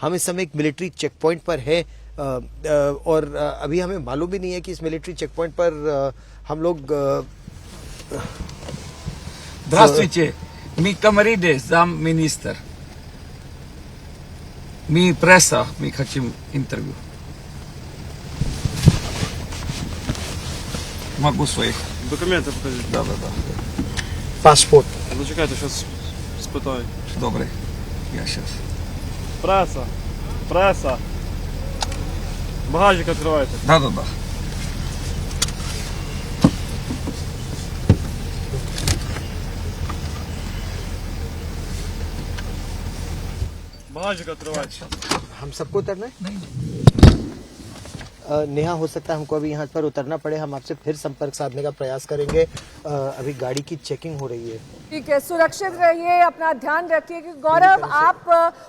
हम इस समय एक मिलिट्री चेक पॉइंट पर है और अभी हमें मालूम भी नहीं है कि इस मिलिट्री चेक पॉइंट पर हम लोग Здравствуйте, mi камариде, замминистр. Mi пресса, мы хотим интервью. Могу своих. Документи покажіть. Да. पासपोर्ट Ну чекайте, зараз спитаю. Добрый. Я сейчас. Преса. Багажник відкривайте. Да. Багажник відкривайте. हम सबको उतरना है? नहीं. नेहा, हो सकता है हमको अभी यहाँ पर उतरना पड़े। हम आपसे फिर संपर्क साधने का प्रयास करेंगे। अभी गाड़ी की चेकिंग हो रही है। ठीक है, सुरक्षित रहिए, अपना ध्यान रखिए। कि गौरव, आप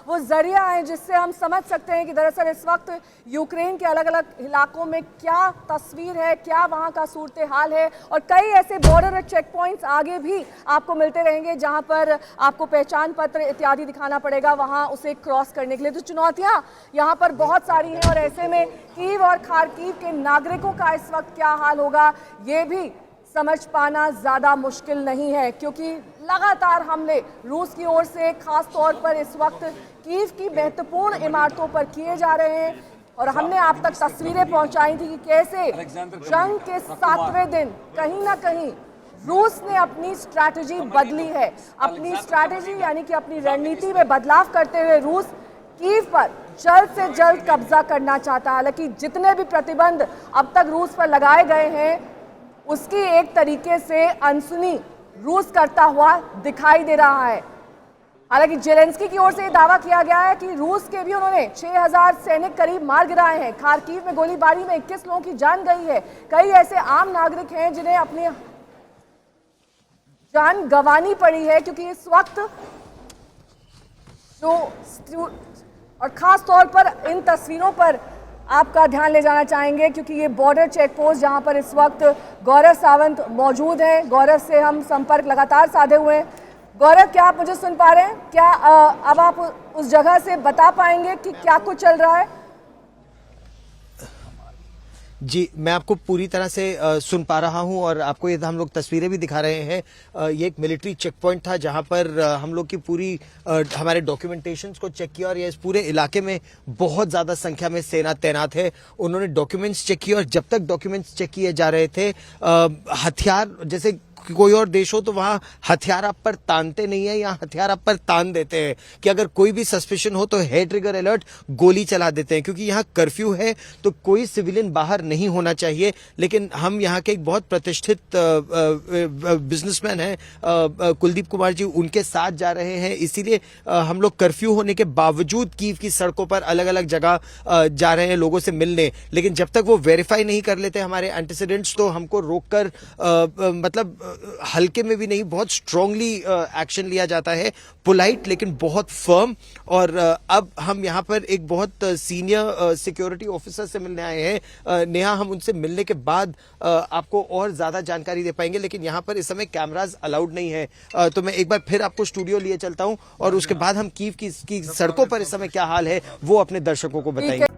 वो जरिया हैं जिससे हम समझ सकते हैं कि दरअसल इस वक्त यूक्रेन के अलग अलग इलाकों में क्या तस्वीर है, क्या वहाँ का सूरत हाल है। और कई ऐसे बॉर्डर चेक पॉइंट्स आगे भी आपको मिलते रहेंगे जहाँ पर आपको पहचान पत्र इत्यादि दिखाना पड़ेगा वहाँ उसे क्रॉस करने के लिए। तो चुनौतियाँ यहाँ पर बहुत सारी हैं और ऐसे में कीव और खार्किव के नागरिकों का इस वक्त क्या हाल होगा ये भी समझ पाना ज़्यादा मुश्किल नहीं है, क्योंकि लगातार हमले रूस की ओर से खास तौर पर इस वक्त कीव की महत्वपूर्ण इमारतों पर किए जा रहे हैं। और हमने आप तक तस्वीरें पहुंचाई थी कि कैसे जंग के 7वें दिन कहीं ना कहीं रूस ने अपनी स्ट्रैटेजी बदली है। अपनी स्ट्रैटेजी यानी कि अपनी रणनीति में बदलाव करते हुए रूस कीव पर जल्द से जल्द कब्जा करना चाहता है। हालांकि जितने भी प्रतिबंध अब तक रूस पर लगाए गए हैं उसकी एक तरीके से अनसुनी रूस करता हुआ दिखाई दे रहा है। हालांकि जेलेंस्की की ओर से यह दावा किया गया है कि रूस के भी उन्होंने 6000 सैनिक करीब मार गिराए हैं। खार्किव में गोलीबारी में 21 लोगों की जान गई है। कई ऐसे आम नागरिक हैं जिन्हें अपनी जान गंवानी पड़ी है, क्योंकि इस वक्त जो और खास तौर पर इन तस्वीरों पर आपका ध्यान ले जाना चाहेंगे, क्योंकि ये बॉर्डर चेक पोस्ट जहां पर इस वक्त गौरव सावंत मौजूद हैं। गौरव से हम संपर्क लगातार साधे हुए हैं। गौरव, क्या आप मुझे सुन पा रहे हैं? क्या अब आप उस जगह से बता पाएंगे कि क्या कुछ चल रहा है? जी, मैं आपको पूरी तरह से सुन पा रहा हूं और आपको ये हम लोग तस्वीरें भी दिखा रहे हैं। ये एक मिलिट्री चेक पॉइंट था जहां पर हम लोग की पूरी हमारे डॉक्यूमेंटेशंस को चेक किया और ये इस पूरे इलाके में बहुत ज्यादा संख्या में सेना तैनात है। उन्होंने डॉक्यूमेंट्स चेक किए और जब तक डॉक्यूमेंट्स चेक किए जा रहे थे हथियार, जैसे कोई और देश हो तो वहां हथियार आप पर तानते नहीं है, यहाँ हथियार आप पर तान देते हैं कि अगर कोई भी सस्पिशन हो तो हेड ट्रिगर अलर्ट, गोली चला देते हैं। क्योंकि यहाँ कर्फ्यू है तो कोई सिविलियन बाहर नहीं होना चाहिए। लेकिन हम यहाँ के एक बहुत प्रतिष्ठित बिजनेसमैन हैं कुलदीप कुमार जी, उनके साथ जा रहे हैं। इसीलिए हम लोग कर्फ्यू होने के बावजूद कीव की सड़कों पर अलग अलग जगह जा रहे हैं लोगों से मिलने। लेकिन जब तक वो वेरीफाई नहीं कर लेते हमारे एंटीसीडेंट्स तो हमको रोककर मतलब हल्के में भी नहीं, बहुत स्ट्रांगली एक्शन लिया जाता है। पोलाइट लेकिन बहुत फर्म। और अब हम यहाँ पर एक बहुत सीनियर सिक्योरिटी ऑफिसर से मिलने आए हैं। नेहा, हम उनसे मिलने के बाद आपको और ज्यादा जानकारी दे पाएंगे। लेकिन यहाँ पर इस समय कैमराज अलाउड नहीं है। तो मैं एक बार फिर आपको स्टूडियो लिए चलता हूँ और उसके बाद हम कीव की सड़कों पर इस समय क्या हाल है वो अपने दर्शकों को बताएंगे।